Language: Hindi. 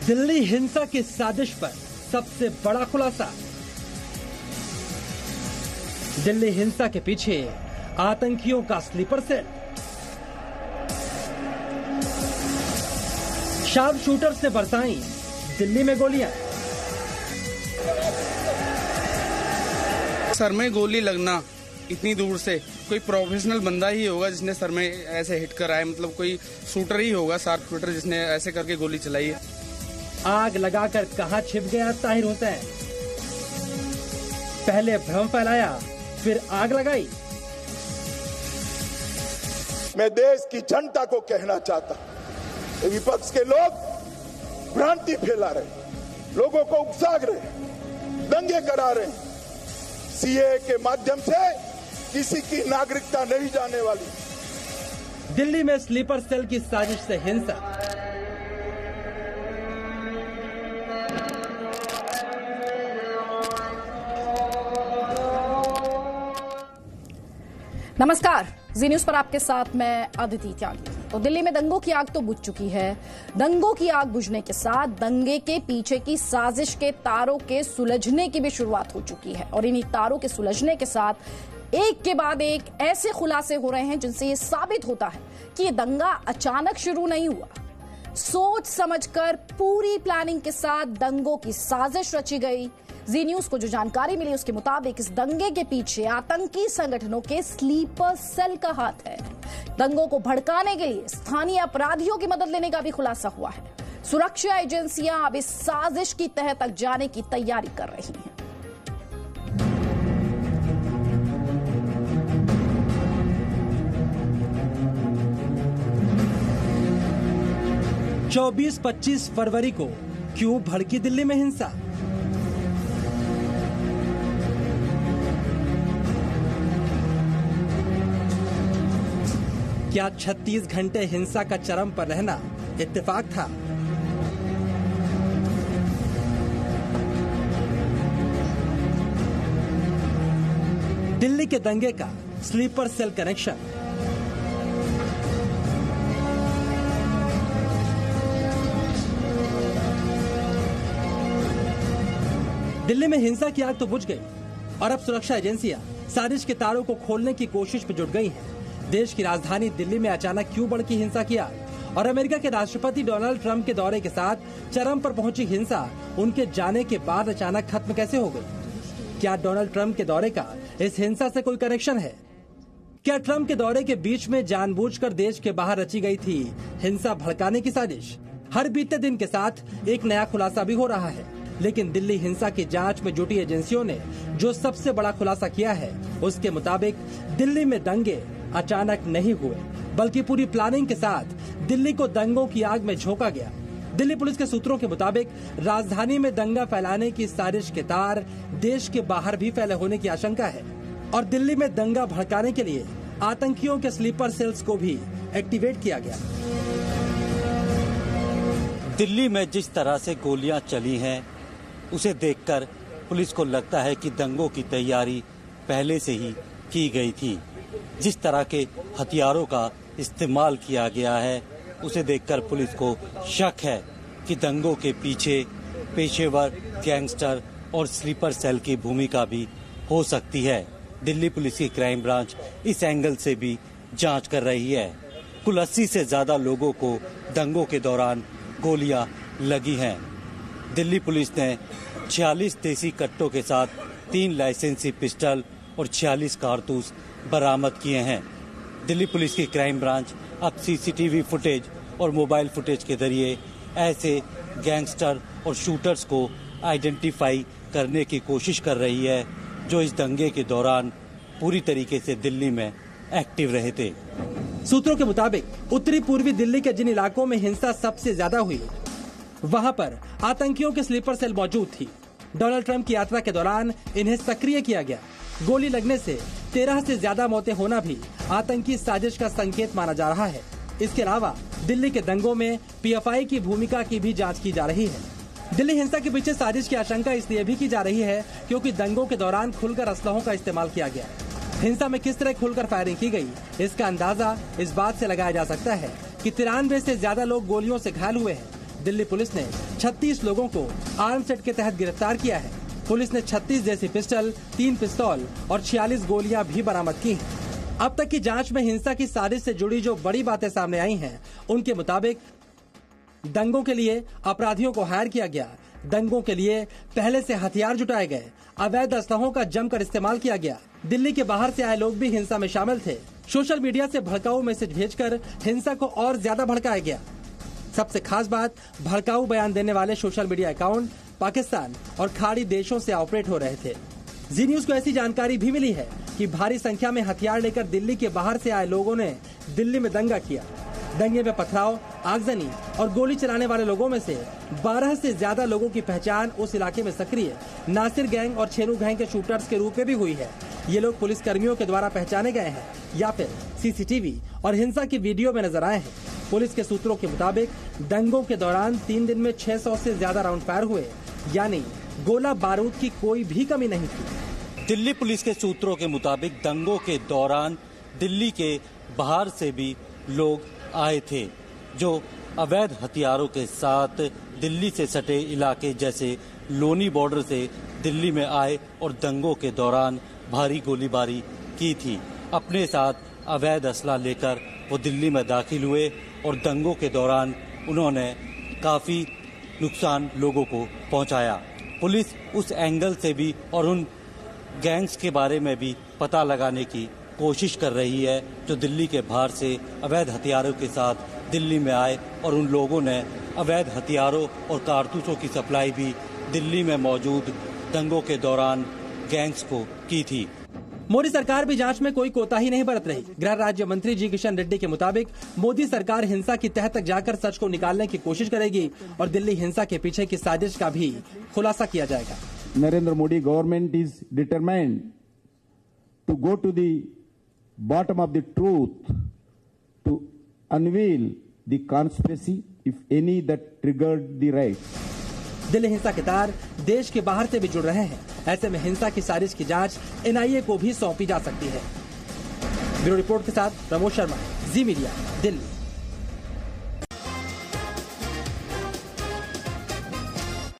दिल्ली हिंसा की साजिश पर सबसे बड़ा खुलासा। दिल्ली हिंसा के पीछे आतंकियों का स्लीपर सेल। शार्प शूटर्स ने बरसाई दिल्ली में गोलियां। सर में गोली लगना इतनी दूर से कोई प्रोफेशनल बंदा ही होगा जिसने सर में ऐसे हिट कराया, मतलब कोई शूटर ही होगा, शार्प शूटर जिसने ऐसे करके गोली चलाई है। आग लगाकर कहां छिप गया ताहिर हुसैन? पहले भ्रम फैलाया फिर आग लगाई। मैं देश की जनता को कहना चाहता हूं, विपक्ष के लोग भ्रांति फैला रहे, लोगों को उकसा रहे, दंगे करा रहे। सीए के माध्यम से किसी की नागरिकता नहीं जाने वाली। दिल्ली में स्लीपर सेल की साजिश से हिंसा। नमस्कार, जी न्यूज पर आपके साथ मैं अदिति त्यागी। तो दिल्ली में दंगों की आग तो बुझ चुकी है। दंगों की आग बुझने के साथ दंगे के पीछे की साजिश के तारों के सुलझने की भी शुरुआत हो चुकी है और इन्हीं तारों के सुलझने के साथ एक के बाद एक ऐसे खुलासे हो रहे हैं जिनसे ये साबित होता है कि ये दंगा अचानक शुरू नहीं हुआ। सोच समझकर पूरी प्लानिंग के साथ दंगों की साजिश रची गई। जी न्यूज को जो जानकारी मिली उसके मुताबिक इस दंगे के पीछे आतंकी संगठनों के स्लीपर सेल का हाथ है। दंगों को भड़काने के लिए स्थानीय अपराधियों की मदद लेने का भी खुलासा हुआ है। सुरक्षा एजेंसियां अब इस साजिश की तह तक जाने की तैयारी कर रही हैं। चौबीस 25 फरवरी को क्यों भड़की दिल्ली में हिंसा? क्या 36 घंटे हिंसा का चरम पर रहना इत्तेफाक था? दिल्ली के दंगे का स्लीपर सेल कनेक्शन। दिल्ली में हिंसा की आग तो बुझ गई और अब सुरक्षा एजेंसियां साजिश के तारों को खोलने की कोशिश में जुट गई हैं। देश की राजधानी दिल्ली में अचानक क्यों भड़की हिंसा की आग और अमेरिका के राष्ट्रपति डोनाल्ड ट्रंप के दौरे के साथ चरम पर पहुंची हिंसा उनके जाने के बाद अचानक खत्म कैसे हो गई? क्या डोनाल्ड ट्रंप के दौरे का इस हिंसा से कोई कनेक्शन है? क्या ट्रंप के दौरे के बीच में जानबूझकर देश के बाहर रची गई थी हिंसा भड़काने की साजिश? हर बीते दिन के साथ एक नया खुलासा भी हो रहा है, लेकिन दिल्ली हिंसा की जांच में जुटी एजेंसियों ने जो सबसे बड़ा खुलासा किया है उसके मुताबिक दिल्ली में दंगे अचानक नहीं हुए, बल्कि पूरी प्लानिंग के साथ दिल्ली को दंगों की आग में झोंका गया। दिल्ली पुलिस के सूत्रों के मुताबिक राजधानी में दंगा फैलाने की साजिश के तार देश के बाहर भी फैले होने की आशंका है और दिल्ली में दंगा भड़काने के लिए आतंकियों के स्लीपर सेल्स को भी एक्टिवेट किया गया। दिल्ली में जिस तरह से गोलियां चली हैं उसे देखकर पुलिस को लगता है कि दंगों की तैयारी पहले से ही की गई थी। जिस तरह के हथियारों का इस्तेमाल किया गया है उसे देखकर पुलिस को शक है कि दंगों के पीछे पेशेवर गैंगस्टर और स्लीपर सेल की भूमिका भी हो सकती है। दिल्ली पुलिस की क्राइम ब्रांच इस एंगल से भी जांच कर रही है। कुल 80 से ज्यादा लोगों को दंगों के दौरान गोलियां लगी हैं। दिल्ली पुलिस ने 46 देसी कट्टों के साथ 3 लाइसेंसी पिस्टल और 46 कारतूस बरामद किए हैं। दिल्ली पुलिस की क्राइम ब्रांच अब सीसीटीवी फुटेज और मोबाइल फुटेज के जरिए ऐसे गैंगस्टर और शूटर्स को आइडेंटिफाई करने की कोशिश कर रही है जो इस दंगे के दौरान पूरी तरीके से दिल्ली में एक्टिव रहे थे। सूत्रों के मुताबिक उत्तरी पूर्वी दिल्ली के जिन इलाकों में हिंसा सबसे ज्यादा हुई वहां पर आतंकियों के स्लीपर सेल मौजूद थी। डोनाल्ड ट्रंप की यात्रा के दौरान इन्हें सक्रिय किया गया। गोली लगने से 13 से ज्यादा मौतें होना भी आतंकी साजिश का संकेत माना जा रहा है। इसके अलावा दिल्ली के दंगों में पीएफआई की भूमिका की भी जांच की जा रही है। दिल्ली हिंसा के पीछे साजिश की आशंका इसलिए भी की जा रही है क्योंकि दंगों के दौरान खुलकर असलहों का इस्तेमाल किया गया। हिंसा में किस तरह खुलकर फायरिंग की गई इसका अंदाजा इस बात से लगाया जा सकता है कि 93 से ज्यादा लोग गोलियों से घायल हुए हैं, दिल्ली पुलिस ने 36 लोगों को आर्म्स एक्ट के तहत गिरफ्तार किया है। पुलिस ने 36 देसी पिस्टल, 3 पिस्तौल और 46 गोलियां भी बरामद की हैं। अब तक की जांच में हिंसा की साजिश से जुड़ी जो बड़ी बातें सामने आई हैं, उनके मुताबिक दंगों के लिए अपराधियों को हायर किया गया, दंगों के लिए पहले से हथियार जुटाए गए, अवैध असलहों का जमकर इस्तेमाल किया गया। दिल्ली के बाहर से आए लोग भी हिंसा में शामिल थे। सोशल मीडिया से भड़काऊ मैसेज भेजकर हिंसा को और ज्यादा भड़काया गया। सबसे खास बात, भड़काऊ बयान देने वाले सोशल मीडिया अकाउंट पाकिस्तान और खाड़ी देशों से ऑपरेट हो रहे थे। जी न्यूज को ऐसी जानकारी भी मिली है कि भारी संख्या में हथियार लेकर दिल्ली के बाहर से आए लोगों ने दिल्ली में दंगा किया। दंगे में पथराव, आगजनी और गोली चलाने वाले लोगों में से 12 से ज्यादा लोगों की पहचान उस इलाके में सक्रिय नासिर गैंग और छेनू गैंग के शूटर्स के रूप में भी हुई है। ये लोग पुलिस कर्मियों के द्वारा पहचाने गए हैं या फिर सीसीटीवी और हिंसा की वीडियो में नजर आए हैं। पुलिस के सूत्रों के मुताबिक दंगों के दौरान 3 दिन में 600 से ज्यादा राउंड फायर हुए, यानी गोला बारूद की कोई भी कमी नहीं थी। दिल्ली पुलिस के सूत्रों के मुताबिक दंगों के दौरान दिल्ली के बाहर से भी लोग आए थे, जो अवैध हथियारों के साथ दिल्ली से सटे इलाके जैसे लोनी बॉर्डर से दिल्ली में आए और दंगों के दौरान भारी गोलीबारी की थी। अपने साथ अवैध असला लेकर वो दिल्ली में दाखिल हुए और दंगों के दौरान उन्होंने काफी नुकसान लोगों को पहुंचाया। पुलिस उस एंगल से भी और उन गैंग्स के बारे में भी पता लगाने की कोशिश कर रही है जो दिल्ली के बाहर से अवैध हथियारों के साथ दिल्ली में आए और उन लोगों ने अवैध हथियारों और कारतूसों की सप्लाई भी दिल्ली में मौजूद दंगों के दौरान गैंग्स को की थी। मोदी सरकार भी जांच में कोई कोताही नहीं बरत रही। गृह राज्य मंत्री जी किशन रेड्डी के मुताबिक मोदी सरकार हिंसा की तह तक जाकर सच को निकालने की कोशिश करेगी और दिल्ली हिंसा के पीछे की साजिश का भी खुलासा किया जाएगा। Narendra Modi government is determined to go to the bottom of the truth, to unveil the conspiracy, if any, that triggered the riot. Delhi हिंसा के तार देश के बाहर से भी जुड़ रहे हैं। ऐसे में हिंसा की साजिश की जांच एनआईए को भी सौंपी जा सकती है। ब्यूरो रिपोर्ट के साथ प्रमोद शर्मा, जी मीडिया, दिल्ली।